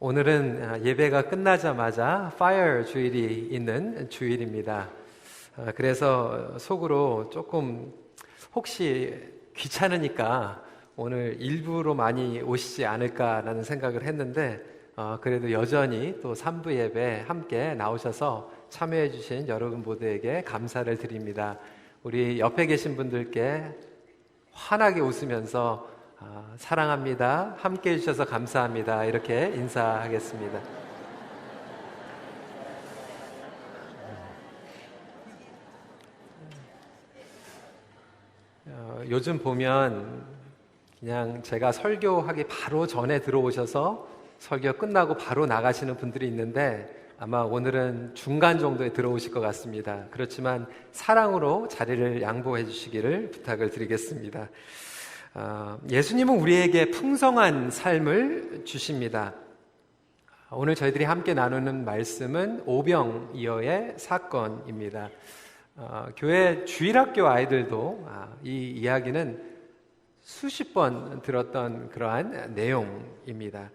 오늘은 예배가 끝나자마자 파이어 주일이 있는 주일입니다. 그래서 속으로 조금 혹시 귀찮으니까 오늘 일부로 많이 오시지 않을까라는 생각을 했는데 그래도 여전히 또 3부 예배 함께 나오셔서 참여해 주신 여러분 모두에게 감사를 드립니다. 우리 옆에 계신 분들께 환하게 웃으면서 사랑합니다, 함께 해주셔서 감사합니다, 이렇게 인사하겠습니다. 요즘 보면 그냥 제가 설교하기 바로 전에 들어오셔서 설교 끝나고 바로 나가시는 분들이 있는데 아마 오늘은 중간 정도에 들어오실 것 같습니다. 그렇지만 사랑으로 자리를 양보해 주시기를 부탁을 드리겠습니다. 예수님은 우리에게 풍성한 삶을 주십니다. 오늘 저희들이 함께 나누는 말씀은 오병이어의 사건입니다. 교회 주일학교 아이들도 이 이야기는 수십 번 들었던 그러한 내용입니다.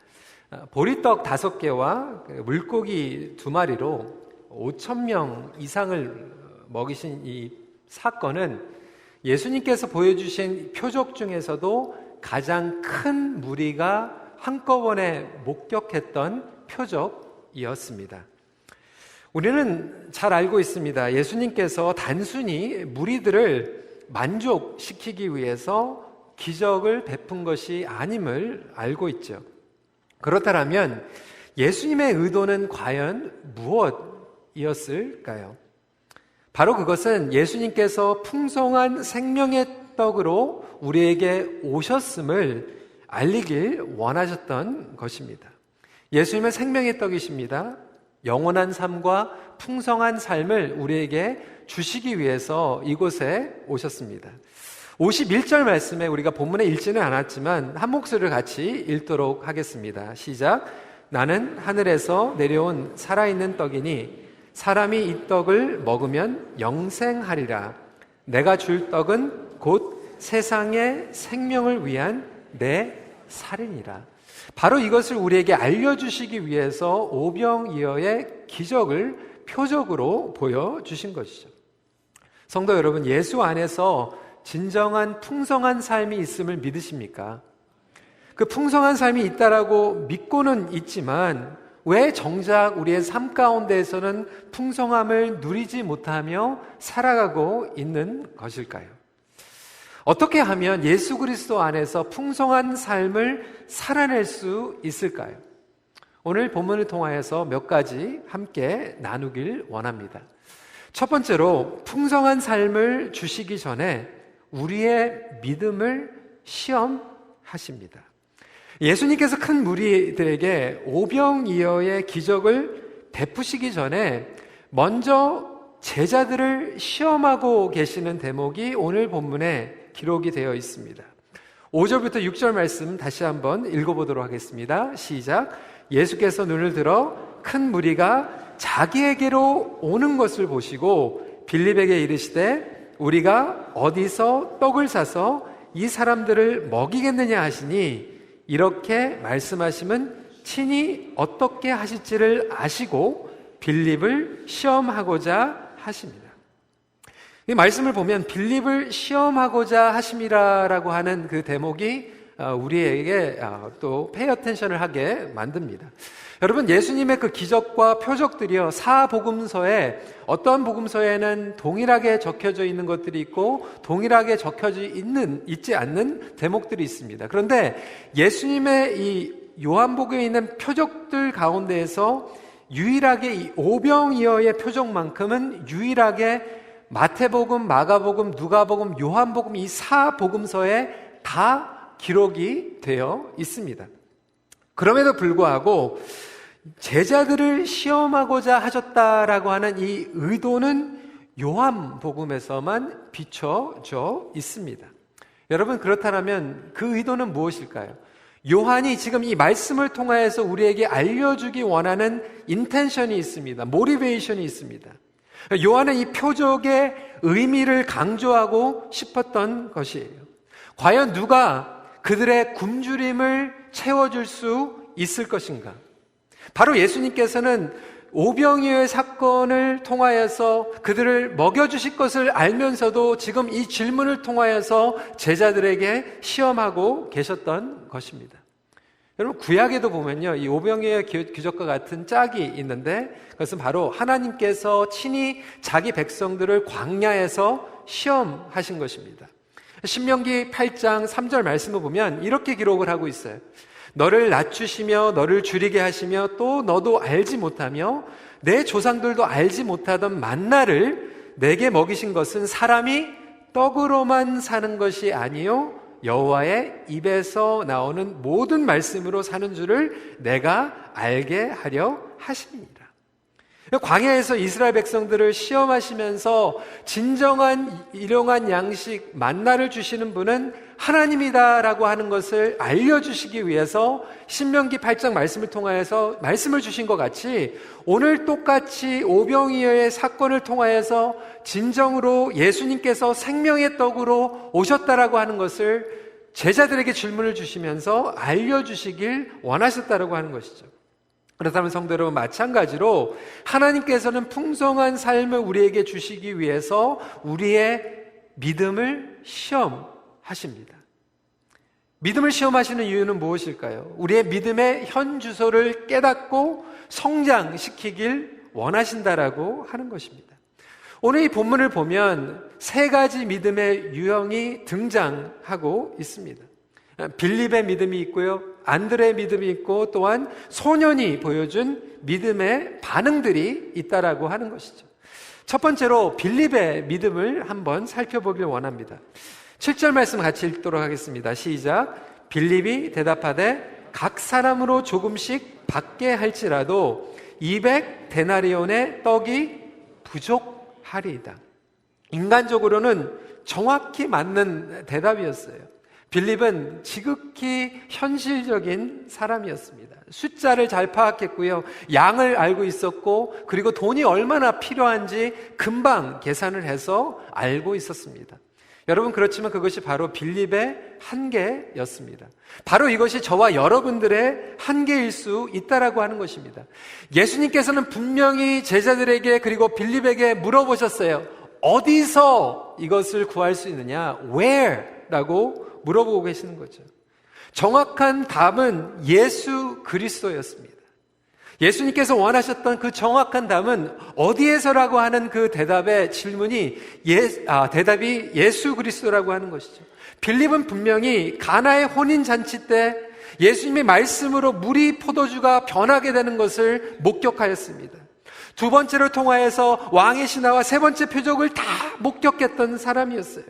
보리떡 5개와 물고기 2마리로 5,000명 이상을 먹이신 이 사건은 예수님께서 보여주신 표적 중에서도 가장 큰 무리가 한꺼번에 목격했던 표적이었습니다. 우리는 잘 알고 있습니다. 예수님께서 단순히 무리들을 만족시키기 위해서 기적을 베푼 것이 아님을 알고 있죠. 그렇다면 예수님의 의도는 과연 무엇이었을까요? 바로 그것은 예수님께서 풍성한 생명의 떡으로 우리에게 오셨음을 알리길 원하셨던 것입니다. 예수님은 생명의 떡이십니다. 영원한 삶과 풍성한 삶을 우리에게 주시기 위해서 이곳에 오셨습니다. 51절 말씀에 우리가 본문에 읽지는 않았지만 한 목소리를 같이 읽도록 하겠습니다. 시작. 나는 하늘에서 내려온 살아있는 떡이니 사람이 이 떡을 먹으면 영생하리라. 내가 줄 떡은 곧 세상의 생명을 위한 내 살이니라. 바로 이것을 우리에게 알려주시기 위해서 오병이어의 기적을 표적으로 보여주신 것이죠. 성도 여러분, 예수 안에서 진정한 풍성한 삶이 있음을 믿으십니까? 그 풍성한 삶이 있다라고 믿고는 있지만 왜 정작 우리의 삶 가운데에서는 풍성함을 누리지 못하며 살아가고 있는 것일까요? 어떻게 하면 예수 그리스도 안에서 풍성한 삶을 살아낼 수 있을까요? 오늘 본문을 통하여서 몇 가지 함께 나누길 원합니다. 첫 번째로 풍성한 삶을 주시기 전에 우리의 믿음을 시험하십니다. 예수님께서 큰 무리들에게 오병이어의 기적을 베푸시기 전에 먼저 제자들을 시험하고 계시는 대목이 오늘 본문에 기록이 되어 있습니다. 5절부터 6절 말씀 다시 한번 읽어보도록 하겠습니다. 시작. 예수께서 눈을 들어 큰 무리가 자기에게로 오는 것을 보시고 빌립에게 이르시되 우리가 어디서 떡을 사서 이 사람들을 먹이겠느냐 하시니 이렇게 말씀하시면 친히 어떻게 하실지를 아시고 빌립을 시험하고자 하십니다. 이 말씀을 보면 빌립을 시험하고자 하심이라고 하는 그 대목이 우리에게 또 페이 어텐션을 하게 만듭니다. 여러분, 예수님의 그 기적과 표적들이요, 사복음서에 어떠한 복음서에는 동일하게 적혀져 있는 것들이 있고 동일하게 적혀져 있지 않는 대목들이 있습니다. 그런데 예수님의 이 요한복음에 있는 표적들 가운데에서 유일하게 이 오병이어의 표적만큼은 유일하게 마태복음, 마가복음, 누가복음, 요한복음 이 사복음서에 다 기록이 되어 있습니다. 그럼에도 불구하고 제자들을 시험하고자 하셨다라고 하는 이 의도는 요한복음에서만 비춰져 있습니다. 여러분, 그렇다면 그 의도는 무엇일까요? 요한이 지금 이 말씀을 통하여서 우리에게 알려주기 원하는 인텐션이 있습니다. 모티베이션이 있습니다. 요한은 이 표적의 의미를 강조하고 싶었던 것이에요. 과연 누가 그들의 굶주림을 채워줄 수 있을 것인가? 바로 예수님께서는 오병이어의 사건을 통하여서 그들을 먹여주실 것을 알면서도 지금 이 질문을 통하여서 제자들에게 시험하고 계셨던 것입니다. 여러분, 구약에도 보면요, 이 오병이어의 기적과 같은 짝이 있는데 그것은 바로 하나님께서 친히 자기 백성들을 광야에서 시험하신 것입니다. 신명기 8장 3절 말씀을 보면 이렇게 기록을 하고 있어요. 너를 낮추시며 너를 줄이게 하시며 또 너도 알지 못하며 내 조상들도 알지 못하던 만나를 내게 먹이신 것은 사람이 떡으로만 사는 것이 아니요 여호와의 입에서 나오는 모든 말씀으로 사는 줄을 내가 알게 하려 하십니다. 광야에서 이스라엘 백성들을 시험하시면서 진정한 일용한 양식 만나를 주시는 분은 하나님이다라고 하는 것을 알려주시기 위해서 신명기 8장 말씀을 통하여서 말씀을 주신 것 같이 오늘 똑같이 오병이어의 사건을 통하여서 진정으로 예수님께서 생명의 떡으로 오셨다라고 하는 것을 제자들에게 질문을 주시면서 알려주시길 원하셨다라고 하는 것이죠. 그렇다면 성도 여러분, 마찬가지로 하나님께서는 풍성한 삶을 우리에게 주시기 위해서 우리의 믿음을 시험하십니다. 믿음을 시험하시는 이유는 무엇일까요? 우리의 믿음의 현 주소를 깨닫고 성장시키길 원하신다라고 하는 것입니다. 오늘 이 본문을 보면 세 가지 믿음의 유형이 등장하고 있습니다. 빌립의 믿음이 있고요, 안드레의 믿음이 있고 또한 소년이 보여준 믿음의 반응들이 있다라고 하는 것이죠. 첫 번째로 빌립의 믿음을 한번 살펴보길 원합니다. 7절 말씀 같이 읽도록 하겠습니다. 시작. 빌립이 대답하되 각 사람으로 조금씩 받게 할지라도 200데나리온의 떡이 부족하리이다. 인간적으로는 정확히 맞는 대답이었어요. 빌립은 지극히 현실적인 사람이었습니다. 숫자를 잘 파악했고요, 양을 알고 있었고, 그리고 돈이 얼마나 필요한지 금방 계산을 해서 알고 있었습니다. 여러분, 그렇지만 그것이 바로 빌립의 한계였습니다. 바로 이것이 저와 여러분들의 한계일 수 있다라고 하는 것입니다. 예수님께서는 분명히 제자들에게 그리고 빌립에게 물어보셨어요. 어디서 이것을 구할 수 있느냐? Where? 라고 물어보고 계시는 거죠. 정확한 답은 예수 그리스도였습니다. 예수님께서 원하셨던 그 정확한 답은 어디에서라고 하는 그 대답의 질문이 대답이 예수 그리스도라고 하는 것이죠. 빌립은 분명히 가나의 혼인 잔치 때 예수님의 말씀으로 물이 포도주가 변하게 되는 것을 목격하였습니다. 두 번째를 통하여서 왕의 신화와 세 번째 표적을 다 목격했던 사람이었어요.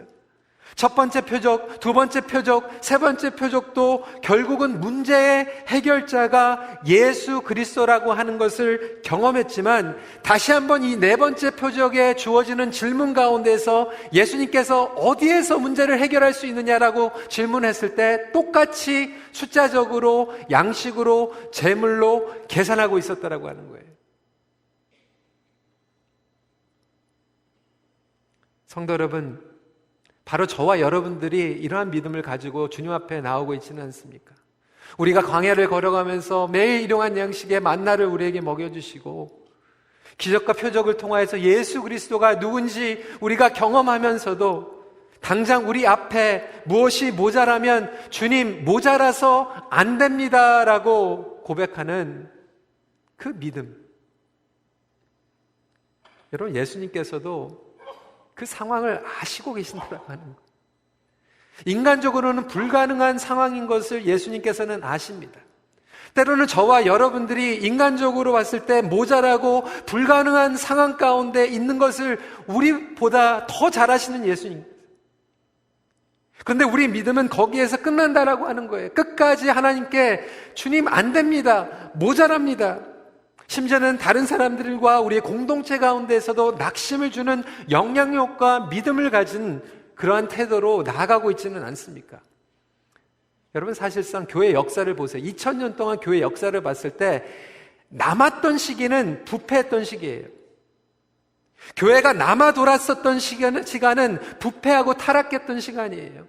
첫 번째 표적, 두 번째 표적, 세 번째 표적도 결국은 문제의 해결자가 예수 그리스도라고 하는 것을 경험했지만 다시 한번 이 네 번째 표적에 주어지는 질문 가운데서 예수님께서 어디에서 문제를 해결할 수 있느냐라고 질문했을 때 똑같이 숫자적으로, 양식으로, 재물로 계산하고 있었다라고 하는 거예요. 성도 여러분, 바로 저와 여러분들이 이러한 믿음을 가지고 주님 앞에 나오고 있지는 않습니까? 우리가 광야를 걸어가면서 매일 일용한 양식의 만나를 우리에게 먹여주시고 기적과 표적을 통하여서 예수 그리스도가 누군지 우리가 경험하면서도 당장 우리 앞에 무엇이 모자라면 주님 모자라서 안 됩니다라고 고백하는 그 믿음. 여러분, 예수님께서도 그 상황을 아시고 계신다고 하는 것. 인간적으로는 불가능한 상황인 것을 예수님께서는 아십니다. 때로는 저와 여러분들이 인간적으로 봤을 때 모자라고 불가능한 상황 가운데 있는 것을 우리보다 더 잘 아시는 예수님. 그런데 우리 믿음은 거기에서 끝난다라고 하는 거예요. 끝까지 하나님께 주님 안 됩니다. 모자랍니다. 심지어는 다른 사람들과 우리의 공동체 가운데에서도 낙심을 주는 영향력과 믿음을 가진 그러한 태도로 나아가고 있지는 않습니까? 여러분, 사실상 교회 역사를 보세요. 2000년 동안 교회 역사를 봤을 때 남았던 시기는 부패했던 시기예요. 교회가 남아 돌았었던 시간은 부패하고 타락했던 시간이에요.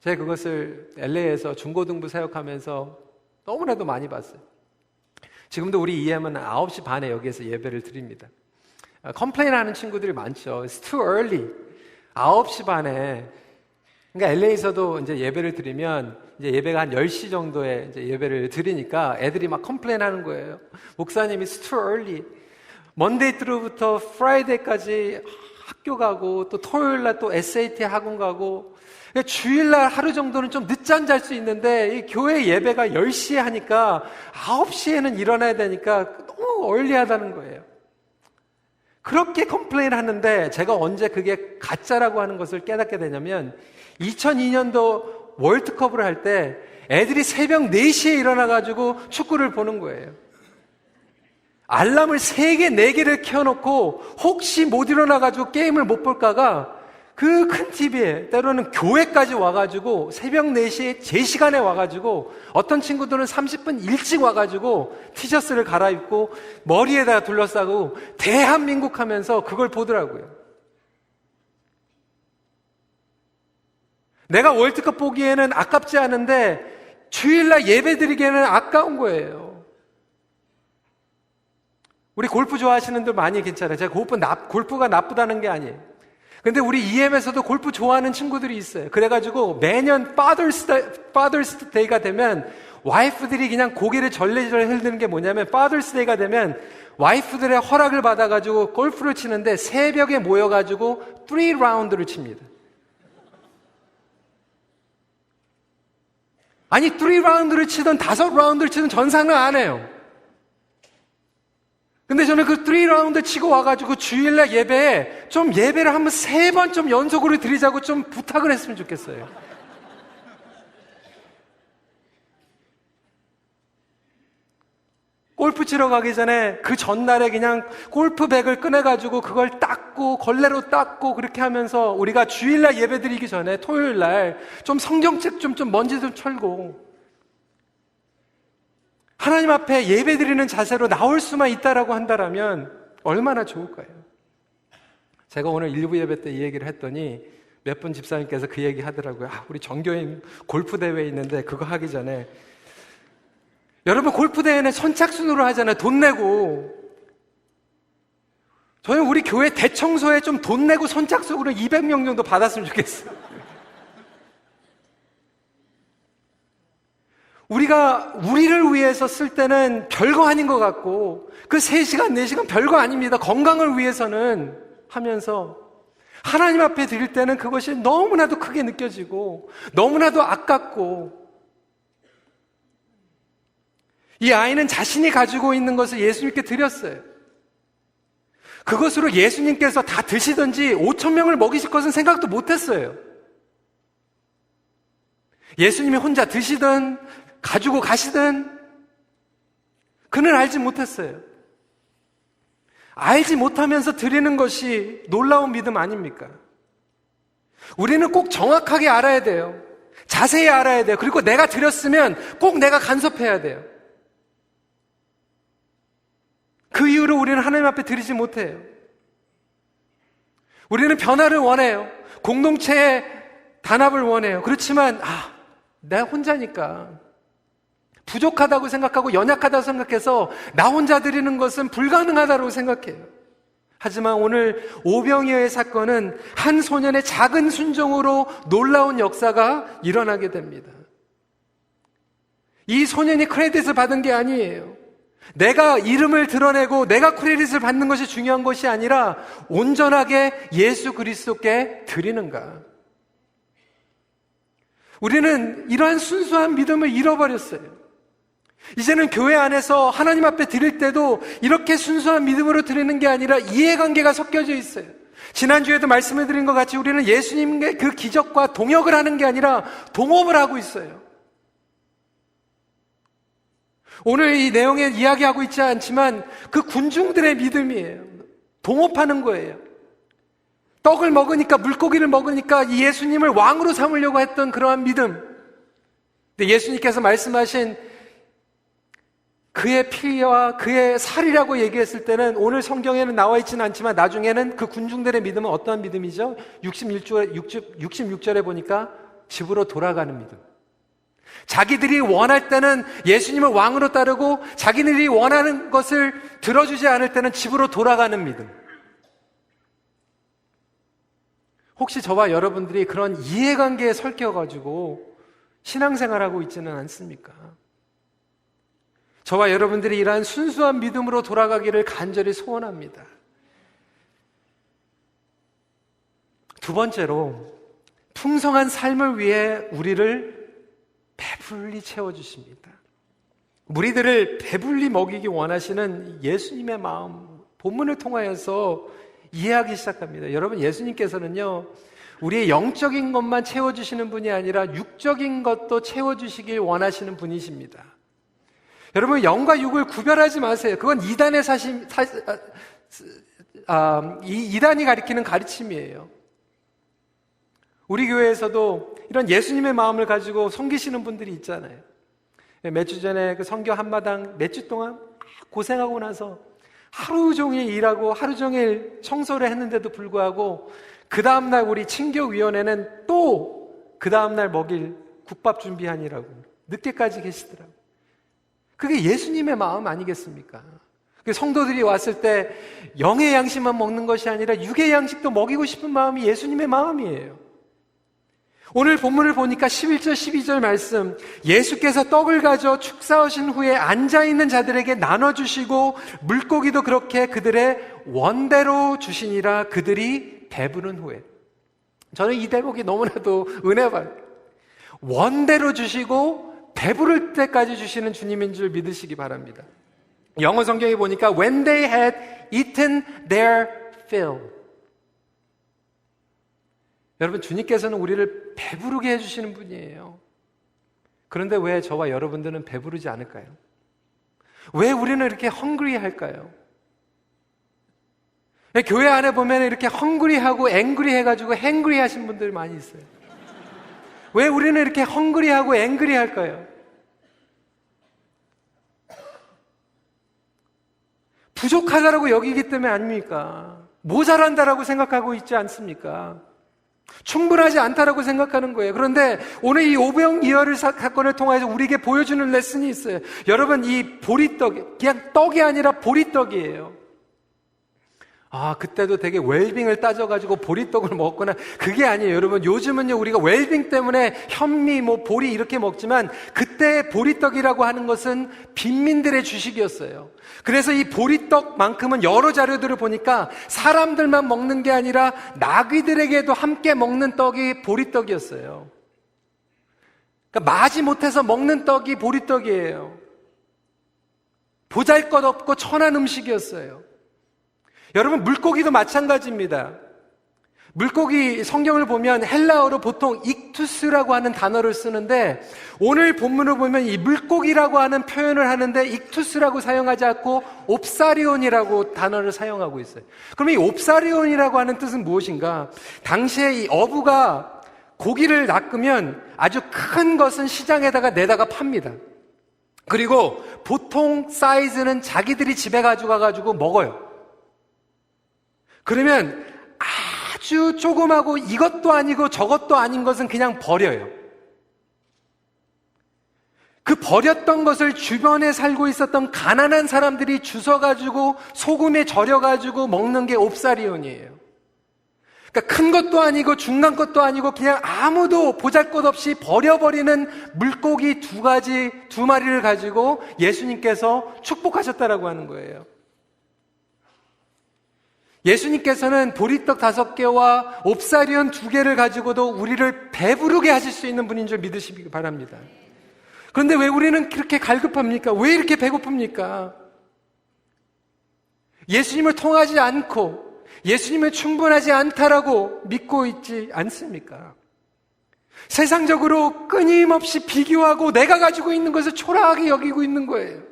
제가 그것을 LA에서 중고등부 사역하면서 너무나도 많이 봤어요. 지금도 우리 EM은 9시 반에 여기에서 예배를 드립니다. 컴플레인 하는 친구들이 많죠. It's too early. 9시 반에. 그러니까 LA에서도 이제 예배를 드리면 이제 예배가 한 10시 정도에 이제 예배를 드리니까 애들이 막 컴플레인 하는 거예요. 목사님이 It's too early. 먼데이 through부터 프라이데이까지 학교 가고 또 토요일 날 또 SAT 학원 가고 주일날 하루 정도는 좀 늦잠 잘 수 있는데 이 교회 예배가 10시에 하니까 9시에는 일어나야 되니까 너무 얼리하다는 거예요. 그렇게 컴플레인 하는데 제가 언제 그게 가짜라고 하는 것을 깨닫게 되냐면 2002년도 월드컵을 할 때 애들이 새벽 4시에 일어나가지고 축구를 보는 거예요. 알람을 3개, 4개를 켜놓고 혹시 못 일어나가지고 게임을 못 볼까가 그 큰 TV에 때로는 교회까지 와가지고 새벽 4시에 제 시간에 와가지고 어떤 친구들은 30분 일찍 와가지고 티셔츠를 갈아입고 머리에다가 둘러싸고 대한민국 하면서 그걸 보더라고요. 내가 월드컵 보기에는 아깝지 않은데 주일날 예배 드리기에는 아까운 거예요. 우리 골프 좋아하시는 분들 많이 괜찮아요. 제가 골프가 나쁘다는 게 아니에요. 근데 우리 EM에서도 골프 좋아하는 친구들이 있어요. 그래가지고 매년 Father's Day가 되면 와이프들이 그냥 고개를 절레절레 흔드는 게 뭐냐면 Father's Day가 되면 와이프들의 허락을 받아가지고 골프를 치는데 새벽에 모여가지고 3라운드를 칩니다. 아니 3라운드를 치든 5라운드를 치든 전상은 안 해요. 근데 저는 그 3라운드 치고 와가지고 주일날 예배에 좀 예배를 한번 3번 좀 연속으로 드리자고 좀 부탁을 했으면 좋겠어요. 골프 치러 가기 전에 그 전날에 그냥 골프백을 꺼내가지고 그걸 닦고 걸레로 닦고 그렇게 하면서 우리가 주일날 예배 드리기 전에 토요일날 좀 성경책 좀 먼지 좀 털고 하나님 앞에 예배 드리는 자세로 나올 수만 있다라고 한다라면 얼마나 좋을까요? 제가 오늘 일부 예배 때 이 얘기를 했더니 몇 분 집사님께서 그 얘기 하더라고요. 우리 전교인 골프 대회 있는데 그거 하기 전에 여러분 골프 대회는 선착순으로 하잖아요. 돈 내고. 저는 우리 교회 대청소에 좀 돈 내고 선착순으로 200명 정도 받았으면 좋겠어요. 우리가 우리를 위해서 쓸 때는 별거 아닌 것 같고 그 3시간, 4시간 별거 아닙니다. 건강을 위해서는 하면서 하나님 앞에 드릴 때는 그것이 너무나도 크게 느껴지고 너무나도 아깝고 이 아이는 자신이 가지고 있는 것을 예수님께 드렸어요. 그것으로 예수님께서 다 드시든지 5,000명을 먹이실 것은 생각도 못했어요. 예수님이 혼자 드시든 가지고 가시든 그는 알지 못했어요. 알지 못하면서 드리는 것이 놀라운 믿음 아닙니까? 우리는 꼭 정확하게 알아야 돼요. 자세히 알아야 돼요. 그리고 내가 드렸으면 꼭 내가 간섭해야 돼요. 그 이유로 우리는 하나님 앞에 드리지 못해요. 우리는 변화를 원해요. 공동체의 단합을 원해요. 그렇지만 내가 혼자니까 부족하다고 생각하고 연약하다고 생각해서 나 혼자 드리는 것은 불가능하다고 생각해요. 하지만 오늘 오병이어의 사건은 한 소년의 작은 순종으로 놀라운 역사가 일어나게 됩니다. 이 소년이 크레딧을 받은 게 아니에요. 내가 이름을 드러내고 내가 크레딧을 받는 것이 중요한 것이 아니라 온전하게 예수 그리스도께 드리는가. 우리는 이러한 순수한 믿음을 잃어버렸어요. 이제는 교회 안에서 하나님 앞에 드릴 때도 이렇게 순수한 믿음으로 드리는 게 아니라 이해관계가 섞여져 있어요. 지난주에도 말씀을 드린 것 같이 우리는 예수님의 그 기적과 동역을 하는 게 아니라 동업을 하고 있어요. 오늘 이 내용에 이야기하고 있지 않지만 그 군중들의 믿음이에요. 동업하는 거예요. 떡을 먹으니까, 물고기를 먹으니까 이 예수님을 왕으로 삼으려고 했던 그러한 믿음. 근데 예수님께서 말씀하신 그의 피와 그의 살이라고 얘기했을 때는 오늘 성경에는 나와 있지는 않지만 나중에는 그 군중들의 믿음은 어떠한 믿음이죠? 66절에 보니까 집으로 돌아가는 믿음. 자기들이 원할 때는 예수님을 왕으로 따르고 자기들이 원하는 것을 들어주지 않을 때는 집으로 돌아가는 믿음. 혹시 저와 여러분들이 그런 이해관계에 설켜가지고 신앙생활하고 있지는 않습니까? 저와 여러분들이 이러한 순수한 믿음으로 돌아가기를 간절히 소원합니다. 두 번째로, 풍성한 삶을 위해 우리를 배불리 채워주십니다. 무리들을 배불리 먹이기 원하시는 예수님의 마음, 본문을 통하여서 이해하기 시작합니다. 여러분, 예수님께서는요, 우리의 영적인 것만 채워주시는 분이 아니라 육적인 것도 채워주시길 원하시는 분이십니다. 여러분, 영과 육을 구별하지 마세요. 그건 이단이 가리키는 가르침이에요. 우리 교회에서도 이런 예수님의 마음을 가지고 섬기시는 분들이 있잖아요. 몇 주 전에 그 선교 한마당 몇 주 동안 고생하고 나서 하루 종일 일하고 하루 종일 청소를 했는데도 불구하고 그 다음날 우리 친교위원회는 또 그 다음날 먹일 국밥 준비하느라고 늦게까지 계시더라고요. 그게 예수님의 마음 아니겠습니까? 성도들이 왔을 때 영의 양식만 먹는 것이 아니라 육의 양식도 먹이고 싶은 마음이 예수님의 마음이에요. 오늘 본문을 보니까 11절 12절 말씀, 예수께서 떡을 가져 축사하신 후에 앉아있는 자들에게 나눠주시고 물고기도 그렇게 그들의 원대로 주시니라. 그들이 배부른 후에. 저는 이 대목이 너무나도 은혜 받아요. 원대로 주시고 배부를 때까지 주시는 주님인 줄 믿으시기 바랍니다. 영어 성경에 보니까 when they had eaten their fill. 여러분, 주님께서는 우리를 배부르게 해주시는 분이에요. 그런데 왜 저와 여러분들은 배부르지 않을까요? 왜 우리는 이렇게 헝그리 할까요? 교회 안에 보면 이렇게 헝그리하고 앵그리 해가지고 행그리 하신 분들 많이 있어요. 왜 우리는 이렇게 헝그리하고 앵그리 할까요? 부족하다라고 여기기 때문에 아닙니까? 모자란다라고 생각하고 있지 않습니까? 충분하지 않다라고 생각하는 거예요. 그런데 오늘 이 오병이어를 사건을 통해서 우리에게 보여주는 레슨이 있어요. 여러분, 이 보리떡, 그냥 떡이 아니라 보리떡이에요. 그때도 되게 웰빙을 따져가지고 보리떡을 먹거나, 그게 아니에요. 여러분, 요즘은요, 우리가 웰빙 때문에 현미, 보리 이렇게 먹지만, 그때 보리떡이라고 하는 것은 빈민들의 주식이었어요. 그래서 이 보리떡만큼은 여러 자료들을 보니까 사람들만 먹는 게 아니라 나귀들에게도 함께 먹는 떡이 보리떡이었어요. 그러니까 마지 못해서 먹는 떡이 보리떡이에요. 보잘것없고 천한 음식이었어요. 여러분, 물고기도 마찬가지입니다. 물고기 성경을 보면 헬라어로 보통 익투스라고 하는 단어를 쓰는데, 오늘 본문을 보면 이 물고기라고 하는 표현을 하는데 익투스라고 사용하지 않고 옵사리온이라고 단어를 사용하고 있어요. 그럼 이 옵사리온이라고 하는 뜻은 무엇인가? 당시에 이 어부가 고기를 낚으면 아주 큰 것은 시장에다가 내다가 팝니다. 그리고 보통 사이즈는 자기들이 집에 가져가가지고 먹어요. 그러면 아주 조그마고 이것도 아니고 저것도 아닌 것은 그냥 버려요. 그 버렸던 것을 주변에 살고 있었던 가난한 사람들이 주워가지고 소금에 절여가지고 먹는 게 옵사리온이에요. 그러니까 큰 것도 아니고 중간 것도 아니고 그냥 아무도 보잘것없이 버려버리는 물고기 두 마리를 가지고 예수님께서 축복하셨다라고 하는 거예요. 예수님께서는 보리떡 5개와 옵사리온 2개를 가지고도 우리를 배부르게 하실 수 있는 분인 줄 믿으시기 바랍니다. 그런데 왜 우리는 그렇게 갈급합니까? 왜 이렇게 배고픕니까? 예수님을 통하지 않고 예수님을 충분하지 않다라고 믿고 있지 않습니까? 세상적으로 끊임없이 비교하고 내가 가지고 있는 것을 초라하게 여기고 있는 거예요.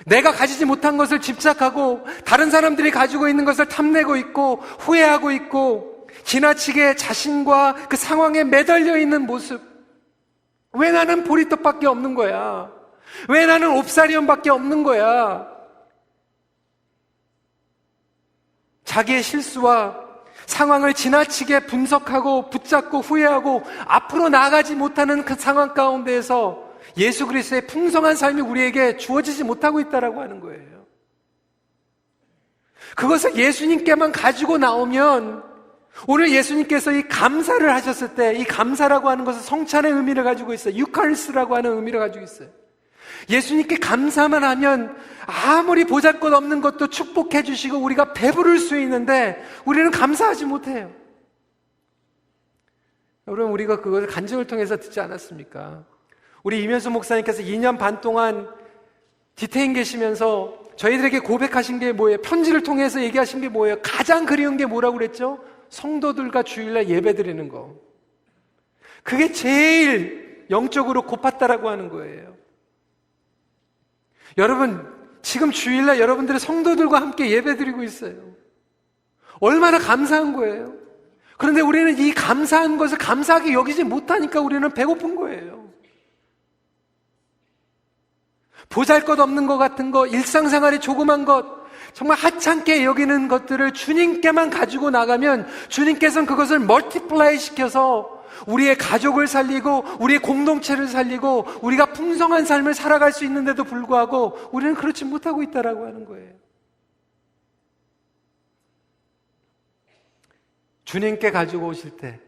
내가 가지지 못한 것을 집착하고 다른 사람들이 가지고 있는 것을 탐내고 있고 후회하고 있고 지나치게 자신과 그 상황에 매달려 있는 모습. 왜 나는 보리떡밖에 없는 거야? 왜 나는 옵사리온밖에 없는 거야? 자기의 실수와 상황을 지나치게 분석하고 붙잡고 후회하고 앞으로 나아가지 못하는 그 상황 가운데에서 예수 그리스도의 풍성한 삶이 우리에게 주어지지 못하고 있다라고 하는 거예요. 그것을 예수님께만 가지고 나오면, 오늘 예수님께서 이 감사를 하셨을 때, 이 감사라고 하는 것은 성찬의 의미를 가지고 있어요. 유카리스트라고 하는 의미를 가지고 있어요. 예수님께 감사만 하면 아무리 보잘것없는 것도 축복해 주시고 우리가 배부를 수 있는데 우리는 감사하지 못해요. 여러분, 우리가 그것을 간증을 통해서 듣지 않았습니까? 우리 이면수 목사님께서 2년 반 동안 디테인 계시면서 저희들에게 고백하신 게 뭐예요? 편지를 통해서 얘기하신 게 뭐예요? 가장 그리운 게 뭐라고 그랬죠? 성도들과 주일날 예배 드리는 거. 그게 제일 영적으로 고팠다라고 하는 거예요. 여러분, 지금 주일날 여러분들의 성도들과 함께 예배 드리고 있어요. 얼마나 감사한 거예요. 그런데 우리는 이 감사한 것을 감사하게 여기지 못하니까 우리는 배고픈 거예요. 보잘것없는 것 같은 거, 일상생활의 조그만 것, 정말 하찮게 여기는 것들을 주님께만 가지고 나가면 주님께서는 그것을 멀티플라이 시켜서 우리의 가족을 살리고 우리의 공동체를 살리고 우리가 풍성한 삶을 살아갈 수 있는데도 불구하고 우리는 그렇지 못하고 있다라고 하는 거예요. 주님께 가지고 오실 때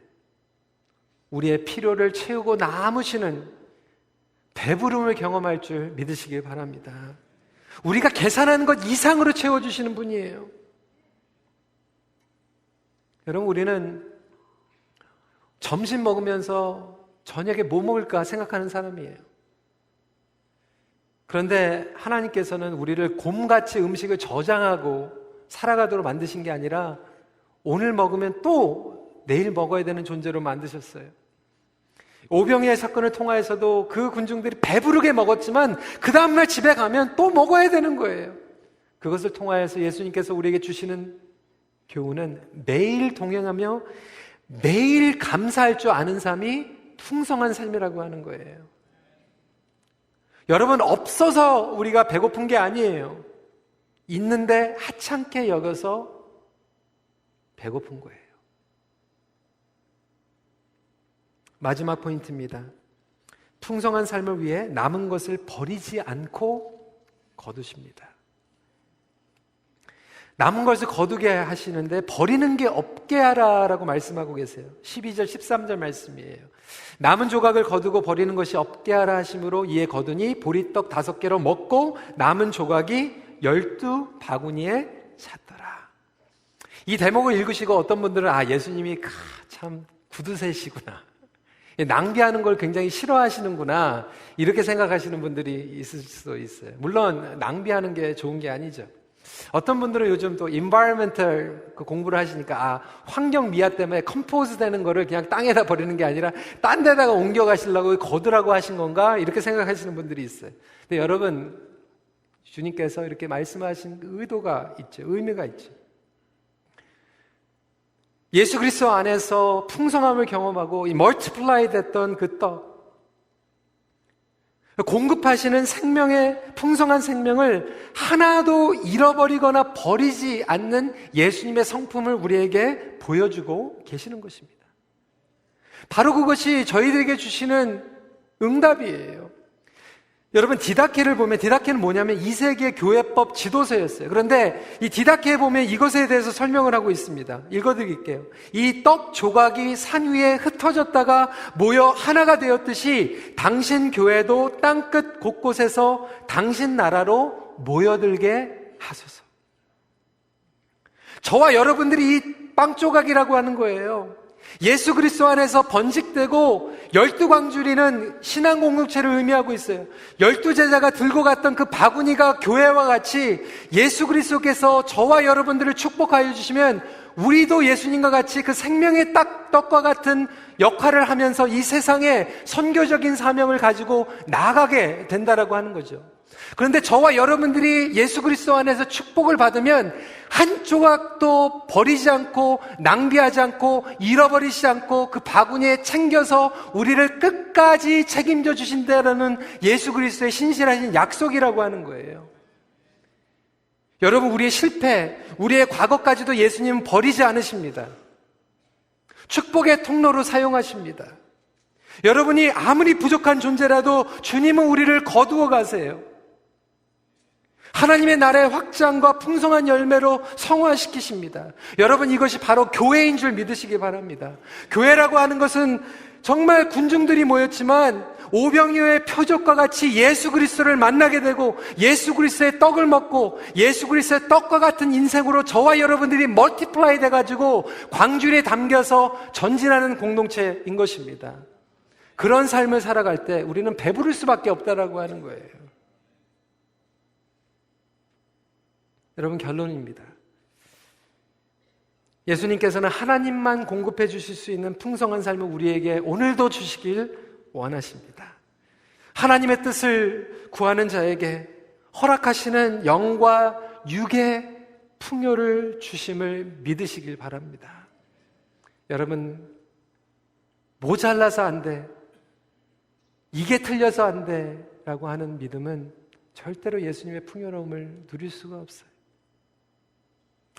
우리의 필요를 채우고 남으시는 배부름을 경험할 줄 믿으시길 바랍니다. 우리가 계산하는 것 이상으로 채워주시는 분이에요. 여러분, 우리는 점심 먹으면서 저녁에 뭐 먹을까 생각하는 사람이에요. 그런데 하나님께서는 우리를 곰같이 음식을 저장하고 살아가도록 만드신 게 아니라 오늘 먹으면 또 내일 먹어야 되는 존재로 만드셨어요. 오병이의 사건을 통하여서도 그 군중들이 배부르게 먹었지만 그 다음날 집에 가면 또 먹어야 되는 거예요. 그것을 통하여서 예수님께서 우리에게 주시는 교훈은 매일 동행하며 매일 감사할 줄 아는 삶이 풍성한 삶이라고 하는 거예요. 여러분, 없어서 우리가 배고픈 게 아니에요. 있는데 하찮게 여겨서 배고픈 거예요. 마지막 포인트입니다. 풍성한 삶을 위해 남은 것을 버리지 않고 거두십니다. 남은 것을 거두게 하시는데 버리는 게 없게 하라라고 말씀하고 계세요. 12절 13절 말씀이에요. 남은 조각을 거두고 버리는 것이 없게 하라 하심으로 이에 거두니 보리떡 5개로 먹고 남은 조각이 12바구니에 찼더라. 이 대목을 읽으시고 어떤 분들은 예수님이 참 구두쇠시구나, 낭비하는 걸 굉장히 싫어하시는구나, 이렇게 생각하시는 분들이 있을 수도 있어요. 물론 낭비하는 게 좋은 게 아니죠. 어떤 분들은 요즘 또 environmental 공부를 하시니까 환경 미화 때문에 컴포즈 되는 거를 그냥 땅에다 버리는 게 아니라 딴 데다가 옮겨 가시려고 거두라고 하신 건가, 이렇게 생각하시는 분들이 있어요. 근데 여러분, 주님께서 이렇게 말씀하신 의도가 있죠. 의미가 있죠. 예수 그리스도 안에서 풍성함을 경험하고 이 멀티플라이 됐던 그 떡, 공급하시는 생명의 풍성한 생명을 하나도 잃어버리거나 버리지 않는 예수님의 성품을 우리에게 보여주고 계시는 것입니다. 바로 그것이 저희들에게 주시는 응답이에요. 여러분, 디다케를 보면, 디다케는 뭐냐면 2세기의 교회법 지도서였어요. 그런데 이 디다케에 보면 이것에 대해서 설명을 하고 있습니다. 읽어드릴게요. 이 떡 조각이 산 위에 흩어졌다가 모여 하나가 되었듯이 당신 교회도 땅끝 곳곳에서 당신 나라로 모여들게 하소서. 저와 여러분들이 이 빵 조각이라고 하는 거예요. 예수 그리스도 안에서 번식되고 12광주리는 신앙 공동체를 의미하고 있어요. 12제자가 들고 갔던 그 바구니가 교회와 같이 예수 그리스도께서 저와 여러분들을 축복하여 주시면 우리도 예수님과 같이 그 생명의 떡과 같은 역할을 하면서 이 세상에 선교적인 사명을 가지고 나아가게 된다라고 하는 거죠. 그런데 저와 여러분들이 예수 그리스도 안에서 축복을 받으면 한 조각도 버리지 않고 낭비하지 않고 잃어버리지 않고 그 바구니에 챙겨서 우리를 끝까지 책임져 주신다라는 예수 그리스도의 신실하신 약속이라고 하는 거예요. 여러분, 우리의 실패, 우리의 과거까지도 예수님은 버리지 않으십니다. 축복의 통로로 사용하십니다. 여러분이 아무리 부족한 존재라도 주님은 우리를 거두어 가세요. 하나님의 나라의 확장과 풍성한 열매로 성화시키십니다. 여러분, 이것이 바로 교회인 줄 믿으시기 바랍니다. 교회라고 하는 것은 정말 군중들이 모였지만 오병이어의 표적과 같이 예수 그리스도를 만나게 되고 예수 그리스도의 떡을 먹고 예수 그리스도의 떡과 같은 인생으로 저와 여러분들이 멀티플라이 돼가지고 광주리에 담겨서 전진하는 공동체인 것입니다. 그런 삶을 살아갈 때 우리는 배부를 수밖에 없다라고 하는 거예요. 여러분, 결론입니다. 예수님께서는 하나님만 공급해 주실 수 있는 풍성한 삶을 우리에게 오늘도 주시길 원하십니다. 하나님의 뜻을 구하는 자에게 허락하시는 영과 육의 풍요를 주심을 믿으시길 바랍니다. 여러분, 모자라서 안 돼, 이게 틀려서 안 돼 라고 하는 믿음은 절대로 예수님의 풍요로움을 누릴 수가 없어요.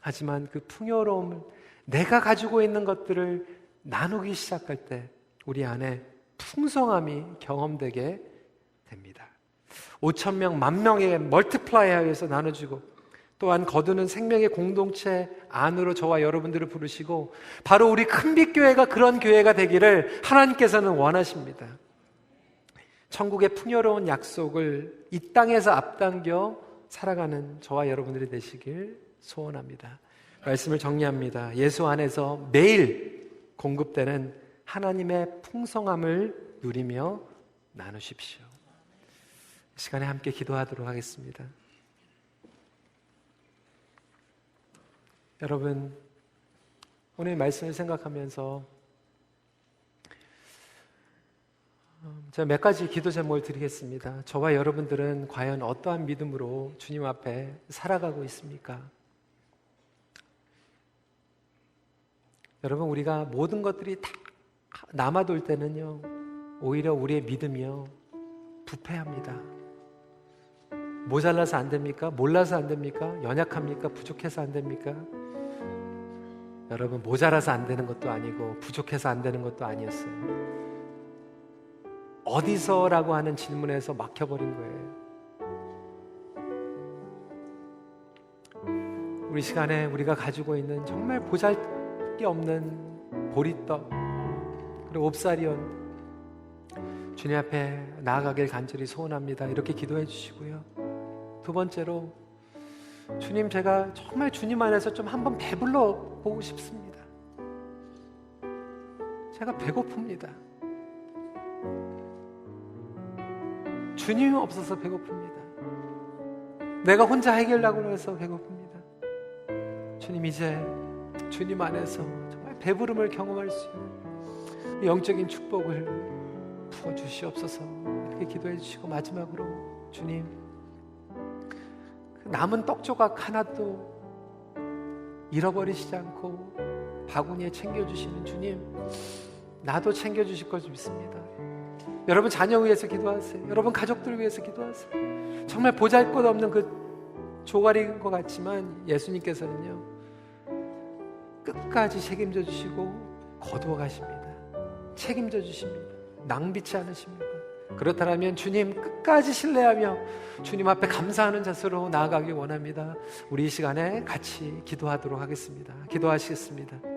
하지만 그 풍요로움을, 내가 가지고 있는 것들을 나누기 시작할 때 우리 안에 풍성함이 경험되게 됩니다. 5,000명, 10,000명에게 멀티플라이하여서 나눠주고 또한 거두는 생명의 공동체 안으로 저와 여러분들을 부르시고 바로 우리 큰빛교회가 그런 교회가 되기를 하나님께서는 원하십니다. 천국의 풍요로운 약속을 이 땅에서 앞당겨 살아가는 저와 여러분들이 되시길 소원합니다. 말씀을 정리합니다. 예수 안에서 매일 공급되는 하나님의 풍성함을 누리며 나누십시오. 이 시간에 함께 기도하도록 하겠습니다. 여러분, 오늘 말씀을 생각하면서 제가 몇 가지 기도 제목을 드리겠습니다. 저와 여러분들은 과연 어떠한 믿음으로 주님 앞에 살아가고 있습니까? 여러분, 우리가 모든 것들이 다 남아돌 때는요, 오히려 우리의 믿음이요, 부패합니다. 모자라서 안 됩니까? 몰라서 안 됩니까? 연약합니까? 부족해서 안 됩니까? 여러분, 모자라서 안 되는 것도 아니고 부족해서 안 되는 것도 아니었어요. 어디서라고 하는 질문에서 막혀버린 거예요. 우리 시간에 우리가 가지고 있는 정말 보잘게 보리떡 그리고 옵사리온 주님 앞에 나아가길 간절히 소원합니다. 이렇게 기도해 주시고요. 두 번째로, 주님, 제가 정말 주님 안에서 좀 한번 배불러 보고 싶습니다. 제가 배고픕니다. 주님이 없어서 배고픕니다. 내가 혼자 해결하고 해서 배고픕니다. 주님, 이제 주님 안에서 정말 배부름을 경험할 수 있는 영적인 축복을 부어주시옵소서. 이렇게 기도해 주시고, 마지막으로 주님, 그 남은 떡 조각 하나도 잃어버리시지 않고 바구니에 챙겨주시는 주님, 나도 챙겨주실 것 믿습니다. 여러분 자녀 위해서 기도하세요. 여러분 가족들 위해서 기도하세요. 정말 보잘것없는 그 조각인 것 같지만 예수님께서는요, 끝까지 책임져 주시고 거두어 가십니다. 책임져 주십니다. 낭비치 않으십니다. 그렇다면 주님 끝까지 신뢰하며 주님 앞에 감사하는 자세로 나아가길 원합니다. 우리 이 시간에 같이 기도하도록 하겠습니다. 기도하시겠습니다.